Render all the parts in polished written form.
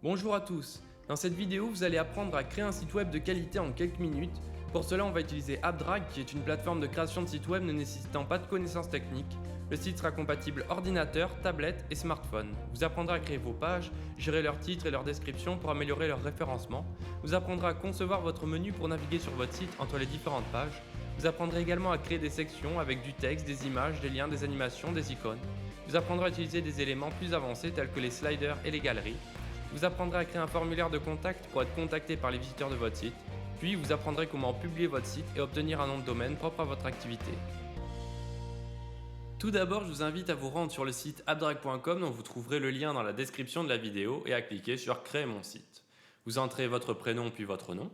Bonjour à tous. Dans cette vidéo, vous allez apprendre à créer un site web de qualité en quelques minutes. Pour cela, on va utiliser AppDrag, qui est une plateforme de création de sites web ne nécessitant pas de connaissances techniques. Le site sera compatible ordinateur, tablette et smartphone. Vous apprendrez à créer vos pages, gérer leurs titres et leurs descriptions pour améliorer leur référencement. Vous apprendrez à concevoir votre menu pour naviguer sur votre site entre les différentes pages. Vous apprendrez également à créer des sections avec du texte, des images, des liens, des animations, des icônes. Vous apprendrez à utiliser des éléments plus avancés tels que les sliders et les galeries. Vous apprendrez à créer un formulaire de contact pour être contacté par les visiteurs de votre site. Puis vous apprendrez comment publier votre site et obtenir un nom de domaine propre à votre activité. Tout d'abord, je vous invite à vous rendre sur le site appdrag.com dont vous trouverez le lien dans la description de la vidéo et à cliquer sur Créer mon site. Vous entrez votre prénom puis votre nom,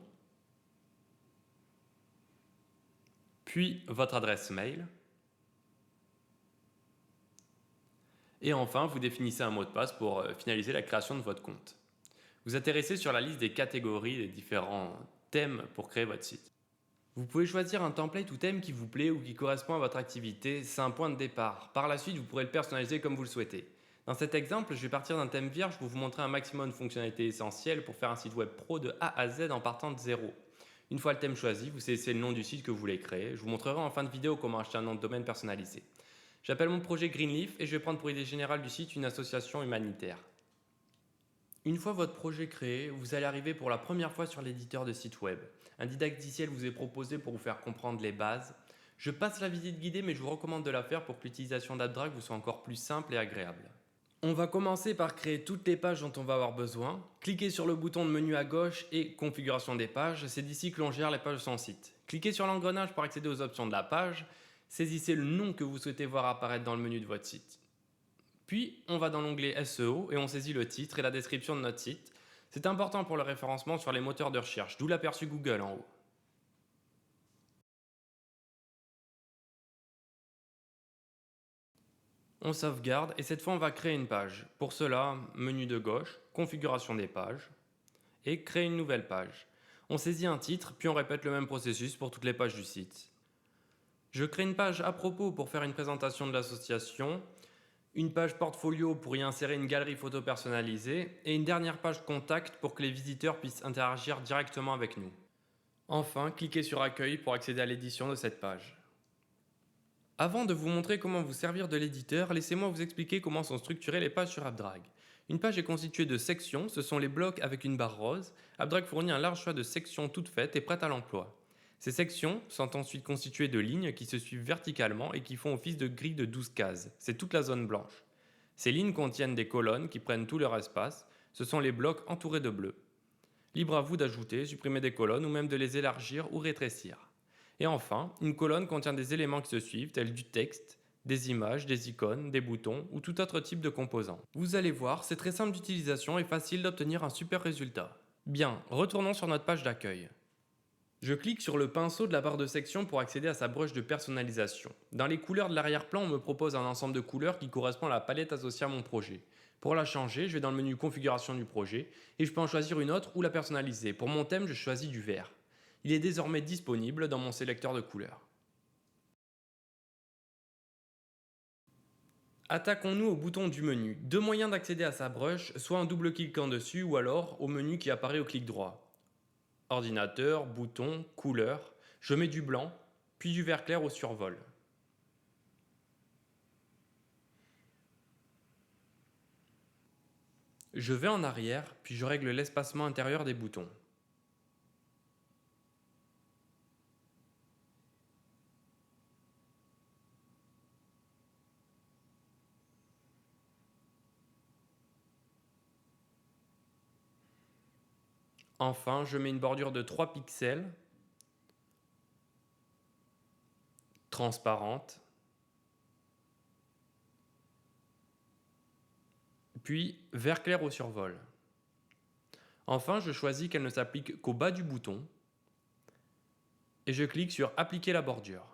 puis votre adresse mail, et enfin vous définissez un mot de passe pour finaliser la création de votre compte. Vous atterrissez sur la liste des catégories des différents thèmes pour créer votre site. Vous pouvez choisir un template ou thème qui vous plaît ou qui correspond à votre activité, c'est un point de départ. Par la suite, vous pourrez le personnaliser comme vous le souhaitez. Dans cet exemple, je vais partir d'un thème vierge pour vous montrer un maximum de fonctionnalités essentielles pour faire un site web pro de A à Z en partant de zéro. Une fois le thème choisi, vous saisissez le nom du site que vous voulez créer. Je vous montrerai en fin de vidéo comment acheter un nom de domaine personnalisé. J'appelle mon projet Greenleaf et je vais prendre pour idée générale du site une association humanitaire. Une fois votre projet créé, vous allez arriver pour la première fois sur l'éditeur de site web. Un didacticiel vous est proposé pour vous faire comprendre les bases. Je passe la visite guidée, mais je vous recommande de la faire pour que l'utilisation d'AppDrag vous soit encore plus simple et agréable. On va commencer par créer toutes les pages dont on va avoir besoin. Cliquez sur le bouton de menu à gauche et configuration des pages, c'est d'ici que l'on gère les pages de son site. Cliquez sur l'engrenage pour accéder aux options de la page. Saisissez le nom que vous souhaitez voir apparaître dans le menu de votre site. Puis, on va dans l'onglet SEO et on saisit le titre et la description de notre site. C'est important pour le référencement sur les moteurs de recherche, d'où l'aperçu Google en haut. On sauvegarde et cette fois on va créer une page. Pour cela, menu de gauche, configuration des pages et créer une nouvelle page. On saisit un titre, puis on répète le même processus pour toutes les pages du site. Je crée une page à propos pour faire une présentation de l'association, une page portfolio pour y insérer une galerie photo personnalisée et une dernière page contact pour que les visiteurs puissent interagir directement avec nous. Enfin, cliquez sur Accueil pour accéder à l'édition de cette page. Avant de vous montrer comment vous servir de l'éditeur, laissez-moi vous expliquer comment sont structurées les pages sur AppDrag. Une page est constituée de sections, ce sont les blocs avec une barre rose. AppDrag fournit un large choix de sections toutes faites et prêtes à l'emploi. Ces sections sont ensuite constituées de lignes qui se suivent verticalement et qui font office de grilles de 12 cases. C'est toute la zone blanche. Ces lignes contiennent des colonnes qui prennent tout leur espace. Ce sont les blocs entourés de bleu. Libre à vous d'ajouter, supprimer des colonnes ou même de les élargir ou rétrécir. Et enfin, une colonne contient des éléments qui se suivent, tels du texte, des images, des icônes, des boutons ou tout autre type de composant. Vous allez voir, c'est très simple d'utilisation et facile d'obtenir un super résultat. Bien, retournons sur notre page d'accueil. Je clique sur le pinceau de la barre de section pour accéder à sa broche de personnalisation. Dans les couleurs de l'arrière-plan, on me propose un ensemble de couleurs qui correspond à la palette associée à mon projet. Pour la changer, je vais dans le menu configuration du projet et je peux en choisir une autre ou la personnaliser. Pour mon thème, je choisis du vert. Il est désormais disponible dans mon sélecteur de couleurs. Attaquons-nous au bouton du menu. Deux moyens d'accéder à sa brush, soit en double cliquant dessus ou alors au menu qui apparaît au clic droit. Ordinateur, bouton, couleur. Je mets du blanc, puis du vert clair au survol. Je vais en arrière, puis je règle l'espacement intérieur des boutons. Enfin, je mets une bordure de 3 pixels, transparente, puis vert clair au survol. Enfin, je choisis qu'elle ne s'applique qu'au bas du bouton et je clique sur Appliquer la bordure.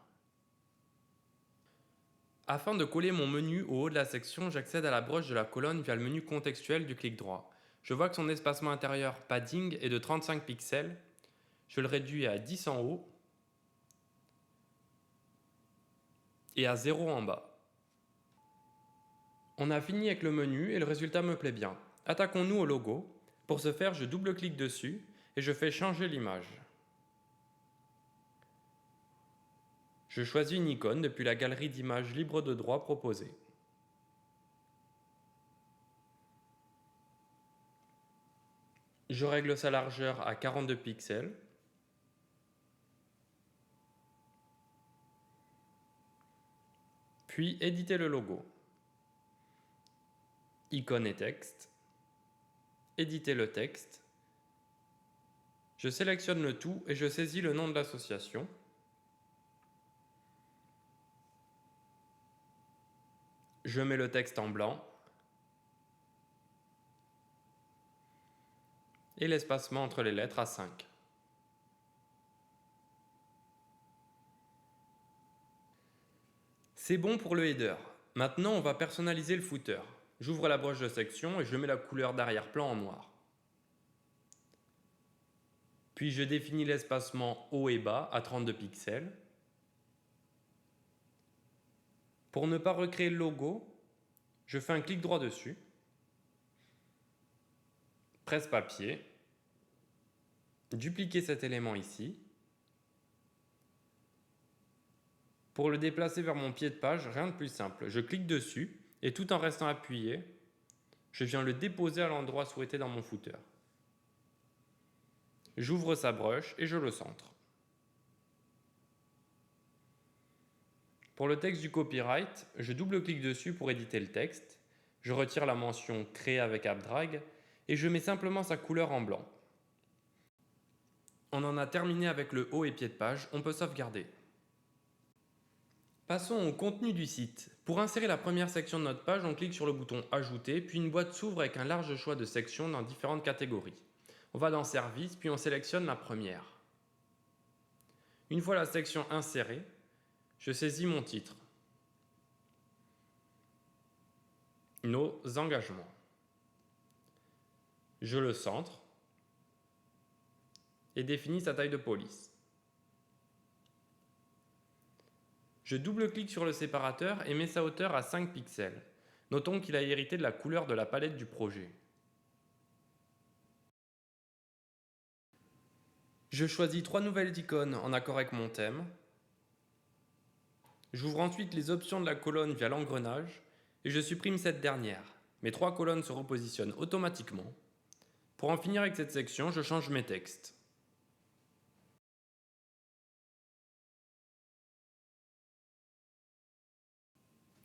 Afin de coller mon menu au haut de la section, j'accède à la broche de la colonne via le menu contextuel du clic droit. Je vois que son espacement intérieur padding est de 35 pixels. Je le réduis à 10 en haut et à 0 en bas. On a fini avec le menu et le résultat me plaît bien. Attaquons-nous au logo. Pour ce faire, je double-clique dessus et je fais changer l'image. Je choisis une icône depuis la galerie d'images libres de droit proposée. Je règle sa largeur à 42 pixels. Puis éditer le logo. Icône et texte. Éditer le texte. Je sélectionne le tout et je saisis le nom de l'association. Je mets le texte en blanc et l'espacement entre les lettres à 5. C'est bon pour le header. Maintenant, on va personnaliser le footer. J'ouvre la broche de section et je mets la couleur d'arrière-plan en noir. Puis je définis l'espacement haut et bas à 32 pixels. Pour ne pas recréer le logo, je fais un clic droit dessus, presse-papier, dupliquer cet élément ici. Pour le déplacer vers mon pied de page, rien de plus simple. Je clique dessus et tout en restant appuyé, je viens le déposer à l'endroit souhaité dans mon footer. J'ouvre sa brush et je le centre. Pour le texte du copyright, je double-clique dessus pour éditer le texte. Je retire la mention « Créer avec AppDrag » et je mets simplement sa couleur en blanc. On en a terminé avec le haut et pied de page, on peut sauvegarder. Passons au contenu du site. Pour insérer la première section de notre page, on clique sur le bouton « Ajouter », puis une boîte s'ouvre avec un large choix de sections dans différentes catégories. On va dans « Services », puis on sélectionne la première. Une fois la section insérée, je saisis mon titre. Nos engagements. Je le centre et définis sa taille de police. Je double-clique sur le séparateur et mets sa hauteur à 5 pixels. Notons qu'il a hérité de la couleur de la palette du projet. Je choisis 3 nouvelles icônes en accord avec mon thème. J'ouvre ensuite les options de la colonne via l'engrenage et je supprime cette dernière. Mes 3 colonnes se repositionnent automatiquement. Pour en finir avec cette section, je change mes textes.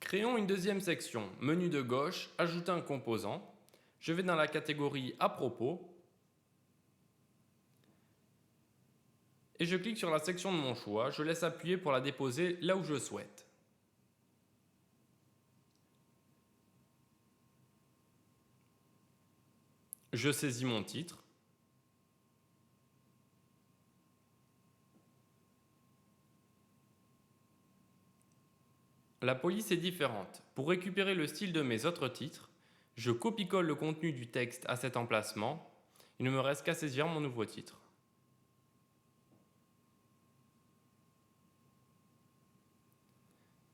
Créons une deuxième section. Menu de gauche, ajouter un composant. Je vais dans la catégorie à propos et je clique sur la section de mon choix. Je laisse appuyer pour la déposer là où je souhaite. Je saisis mon titre. La police est différente. Pour récupérer le style de mes autres titres, je copie-colle le contenu du texte à cet emplacement. Il ne me reste qu'à saisir mon nouveau titre.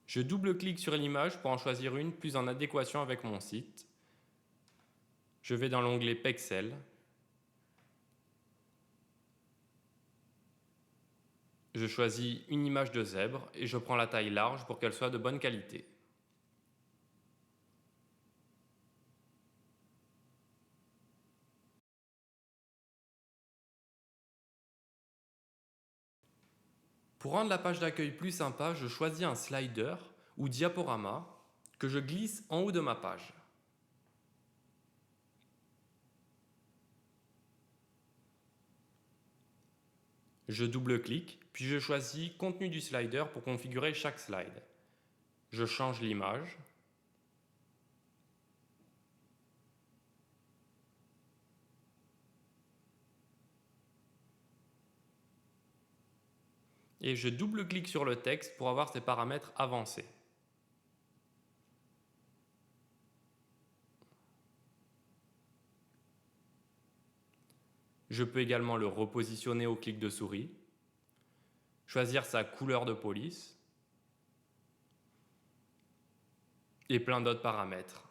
Je double-clique sur l'image pour en choisir une plus en adéquation avec mon site. Je vais dans l'onglet Pexel. Je choisis une image de zèbre et je prends la taille large pour qu'elle soit de bonne qualité. Pour rendre la page d'accueil plus sympa, je choisis un slider ou diaporama que je glisse en haut de ma page. Je double-clique, puis je choisis Contenu du slider pour configurer chaque slide. Je change l'image. Et je double-clique sur le texte pour avoir ses paramètres avancés. Je peux également le repositionner au clic de souris, choisir sa couleur de police et plein d'autres paramètres.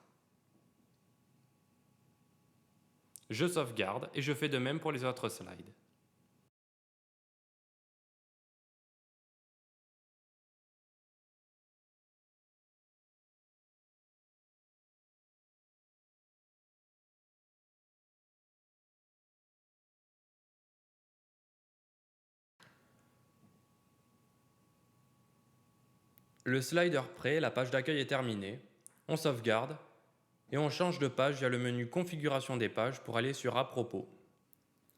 Je sauvegarde et je fais de même pour les autres slides. Le slider prêt, la page d'accueil est terminée. On sauvegarde et on change de page via le menu Configuration des pages pour aller sur À propos.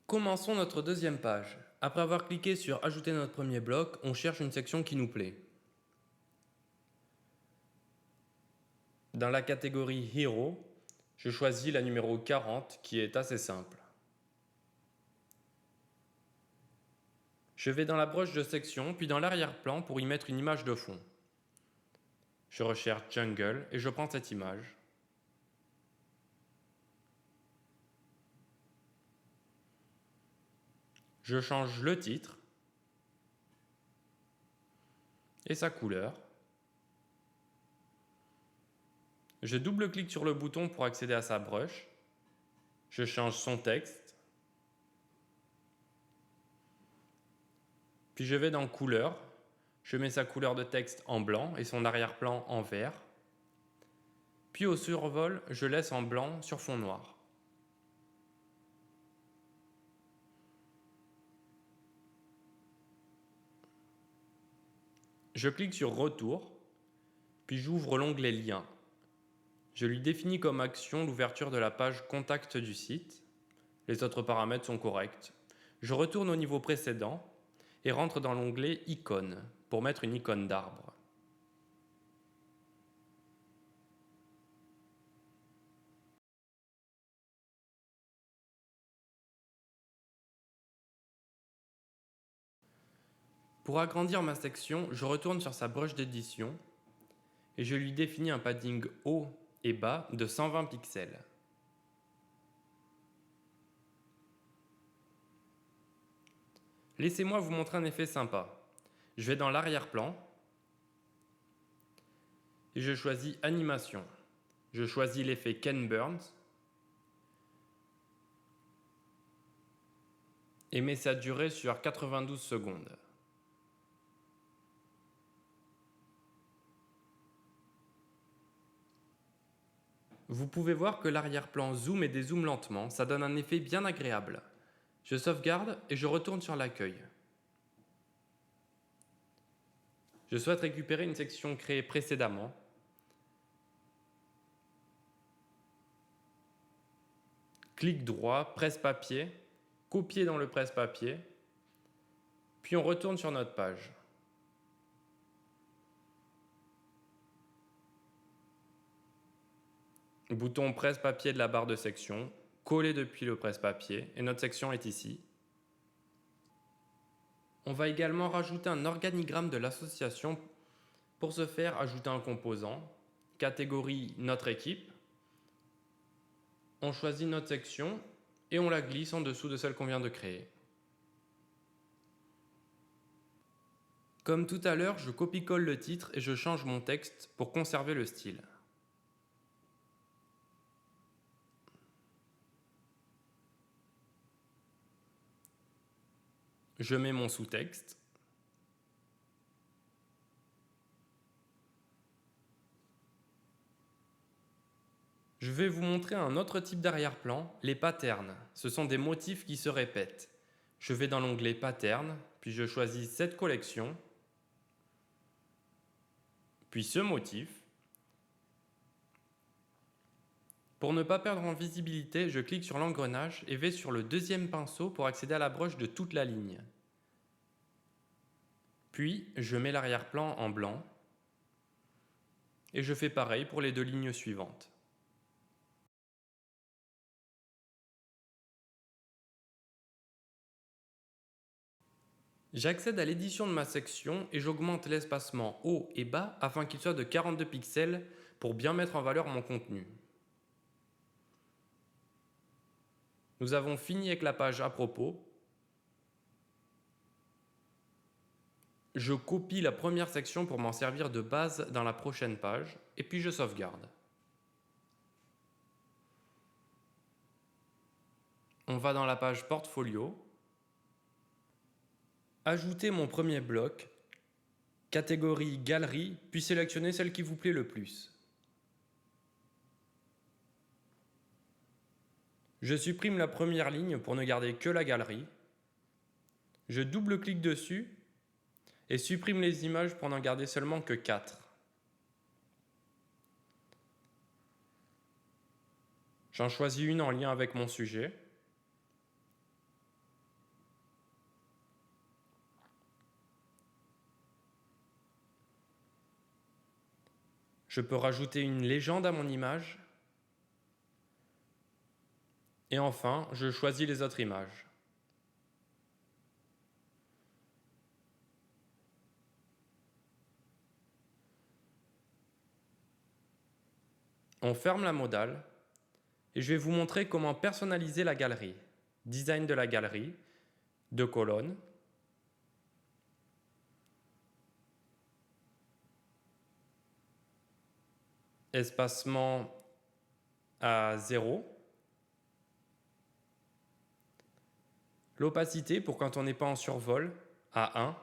Commençons notre deuxième page. Après avoir cliqué sur Ajouter notre premier bloc, on cherche une section qui nous plaît. Dans la catégorie Hero, je choisis la numéro 40 qui est assez simple. Je vais dans la broche de section puis dans l'arrière-plan pour y mettre une image de fond. Je recherche Jungle et je prends cette image. Je change le titre et sa couleur. Je double-clique sur le bouton pour accéder à sa brush. Je change son texte. Puis je vais dans Couleur. Je mets sa couleur de texte en blanc et son arrière-plan en vert. Puis au survol, je laisse en blanc sur fond noir. Je clique sur Retour, puis j'ouvre l'onglet Liens. Je lui définis comme action l'ouverture de la page Contact du site. Les autres paramètres sont corrects. Je retourne au niveau précédent et rentre dans l'onglet Icônes pour mettre une icône d'arbre. Pour agrandir ma section, je retourne sur sa brush d'édition et je lui définis un padding haut et bas de 120 pixels. Laissez-moi vous montrer un effet sympa. Je vais dans l'arrière-plan et je choisis Animation. Je choisis l'effet Ken Burns et mets sa durée sur 92 secondes. Vous pouvez voir que l'arrière-plan zoome et dézoome lentement, ça donne un effet bien agréable. Je sauvegarde et je retourne sur l'accueil. Je souhaite récupérer une section créée précédemment. Clic droit, presse-papier, copier dans le presse-papier, puis on retourne sur notre page. Bouton presse-papier de la barre de section, coller depuis le presse-papier et notre section est ici. On va également rajouter un organigramme de l'association. Pour ce faire, ajouter un composant, catégorie Notre équipe. On choisit notre section et on la glisse en dessous de celle qu'on vient de créer. Comme tout à l'heure, je copie-colle le titre et je change mon texte pour conserver le style. Je mets mon sous-texte. Je vais vous montrer un autre type d'arrière-plan, les patterns. Ce sont des motifs qui se répètent. Je vais dans l'onglet Patterns, puis je choisis cette collection, puis ce motif. Pour ne pas perdre en visibilité, je clique sur l'engrenage et vais sur le deuxième pinceau pour accéder à la broche de toute la ligne. Puis, je mets l'arrière-plan en blanc et je fais pareil pour les deux lignes suivantes. J'accède à l'édition de ma section et j'augmente l'espacement haut et bas afin qu'il soit de 42 pixels pour bien mettre en valeur mon contenu. Nous avons fini avec la page à propos. Je copie la première section pour m'en servir de base dans la prochaine page et puis je sauvegarde. On va dans la page Portfolio, ajouter mon premier bloc, catégorie Galerie, puis sélectionner celle qui vous plaît le plus. Je supprime la première ligne pour ne garder que la galerie. Je double-clique dessus et supprime les images pour n'en garder seulement que 4. J'en choisis une en lien avec mon sujet. Je peux rajouter une légende à mon image. Et enfin, je choisis les autres images. On ferme la modale et je vais vous montrer comment personnaliser la galerie. Design de la galerie, 2 colonnes. Espacement à 0. L'opacité, pour quand on n'est pas en survol, à 1.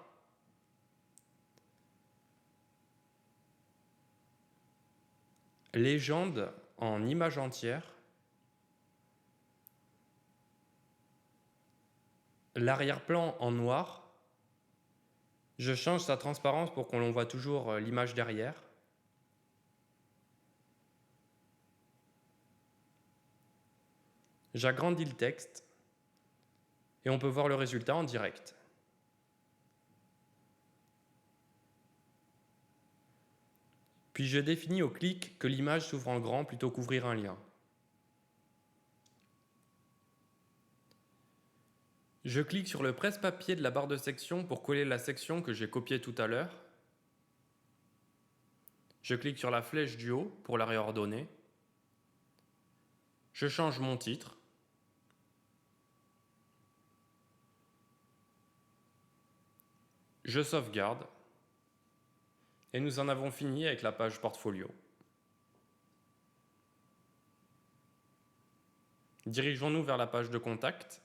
Légende en image entière. L'arrière-plan en noir. Je change sa transparence pour qu'on voit toujours l'image derrière. J'agrandis le texte et on peut voir le résultat en direct. Puis je définis au clic que l'image s'ouvre en grand plutôt qu'ouvrir un lien. Je clique sur le presse-papier de la barre de section pour coller la section que j'ai copiée tout à l'heure. Je clique sur la flèche du haut pour la réordonner. Je change mon titre. Je sauvegarde. Et nous en avons fini avec la page Portfolio. Dirigeons-nous vers la page de contact.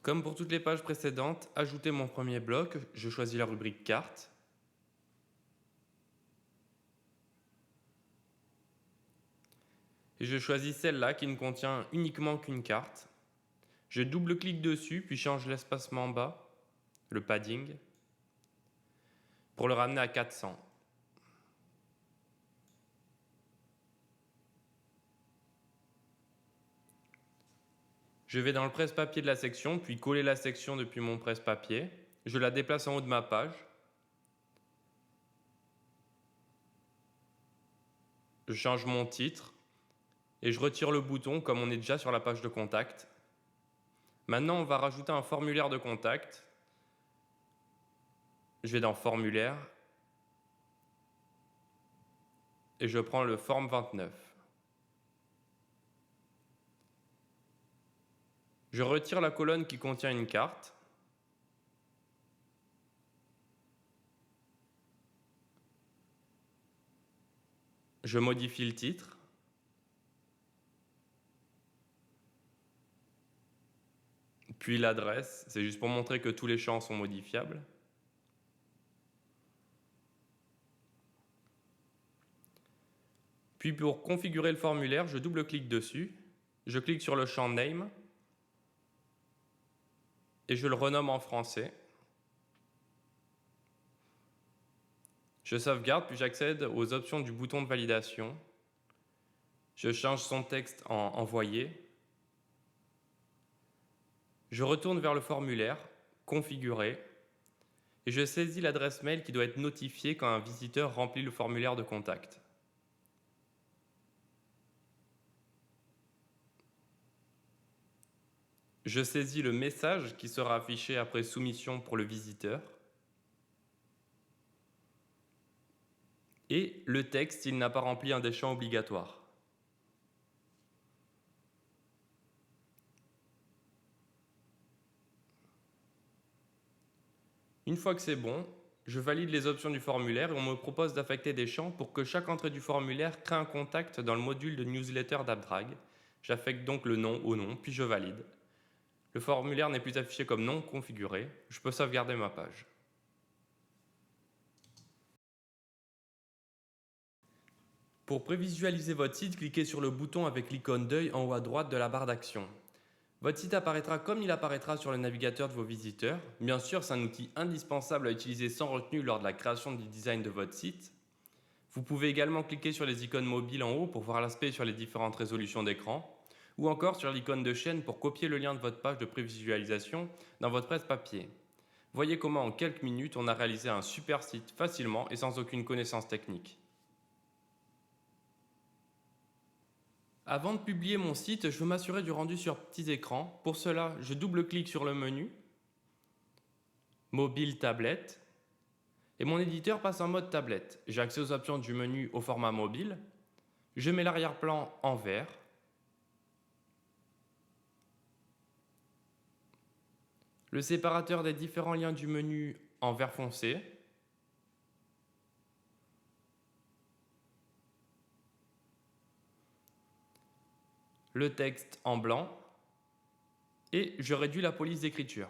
Comme pour toutes les pages précédentes, ajouter mon premier bloc, je choisis la rubrique carte. Et je choisis celle-là qui ne contient uniquement qu'une carte. Je double-clique dessus, puis change l'espacement en bas, le padding, pour le ramener à 400. Je vais dans le presse-papier de la section, puis coller la section depuis mon presse-papier. Je la déplace en haut de ma page. Je change mon titre et je retire le bouton comme on est déjà sur la page de contact. Maintenant, on va rajouter un formulaire de contact. Je vais dans Formulaire et je prends le forme 29. Je retire la colonne qui contient une carte. Je modifie le titre. Puis l'adresse, c'est juste pour montrer que tous les champs sont modifiables. Puis pour configurer le formulaire, je double-clique dessus. Je clique sur le champ Name et je le renomme en français. Je sauvegarde, puis j'accède aux options du bouton de validation. Je change son texte en Envoyer. Je retourne vers le formulaire, Configurer, et je saisis l'adresse mail qui doit être notifiée quand un visiteur remplit le formulaire de contact. Je saisis le message qui sera affiché après soumission pour le visiteur. Et le texte s'il n'a pas rempli un des champs obligatoires. Une fois que c'est bon, Je valide les options du formulaire et on me propose d'affecter des champs pour que chaque entrée du formulaire crée un contact dans le module de newsletter d'AppDrag. J'affecte donc le nom au nom, puis je valide. Le formulaire n'est plus affiché comme non configuré, je peux sauvegarder ma page. Pour prévisualiser votre site, cliquez sur le bouton avec l'icône d'œil en haut à droite de la barre d'action. Votre site apparaîtra comme il apparaîtra sur le navigateur de vos visiteurs. Bien sûr, c'est un outil indispensable à utiliser sans retenue lors de la création du design de votre site. Vous pouvez également cliquer sur les icônes mobiles en haut pour voir l'aspect sur les différentes résolutions d'écran, ou encore sur l'icône de chaîne pour copier le lien de votre page de prévisualisation dans votre presse-papier. Voyez comment en quelques minutes on a réalisé un super site facilement et sans aucune connaissance technique. Avant de publier mon site, je veux m'assurer du rendu sur petit écran. Pour cela, je double-clique sur le menu, mobile, tablette, et mon éditeur passe en mode tablette. J'ai accès aux options du menu au format mobile. Je mets l'arrière-plan en vert. Le séparateur des différents liens du menu en vert foncé. Le texte en blanc et je réduis la police d'écriture.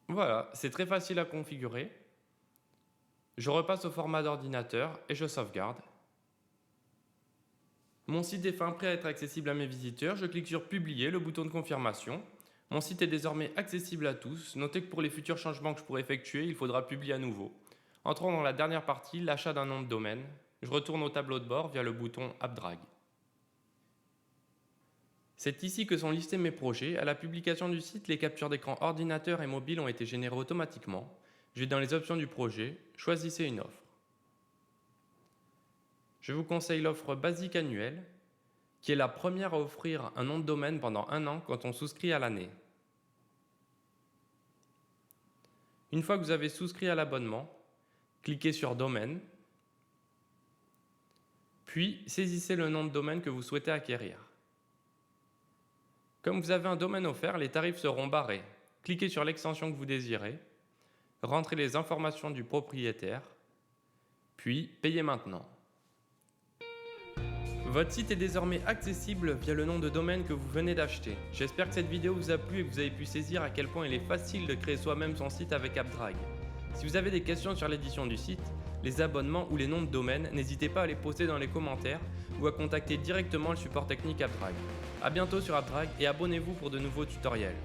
Voilà, c'est très facile à configurer. Je repasse au format d'ordinateur et je sauvegarde. Mon site est fin prêt à être accessible à mes visiteurs. Je clique sur Publier, le bouton de confirmation. Mon site est désormais accessible à tous. Notez que pour les futurs changements que je pourrai effectuer, il faudra publier à nouveau. Entrons dans la dernière partie, l'achat d'un nom de domaine. Je retourne au tableau de bord via le bouton AppDrag. C'est ici que sont listés mes projets. À la publication du site, les captures d'écran ordinateur et mobile ont été générées automatiquement. Je vais dans les options du projet, choisissez une offre. Je vous conseille l'offre basique annuelle, qui est la première à offrir un nom de domaine pendant 1 an quand on souscrit à l'année. Une fois que vous avez souscrit à l'abonnement, cliquez sur Domaine, puis saisissez le nom de domaine que vous souhaitez acquérir. Comme vous avez un domaine offert, les tarifs seront barrés. Cliquez sur l'extension que vous désirez, rentrez les informations du propriétaire, puis payez maintenant. Votre site est désormais accessible via le nom de domaine que vous venez d'acheter. J'espère que cette vidéo vous a plu et que vous avez pu saisir à quel point il est facile de créer soi-même son site avec AppDrag. Si vous avez des questions sur l'édition du site, les abonnements ou les noms de domaine, n'hésitez pas à les poster dans les commentaires ou à contacter directement le support technique AppDrag. A bientôt sur AppDrag et abonnez-vous pour de nouveaux tutoriels.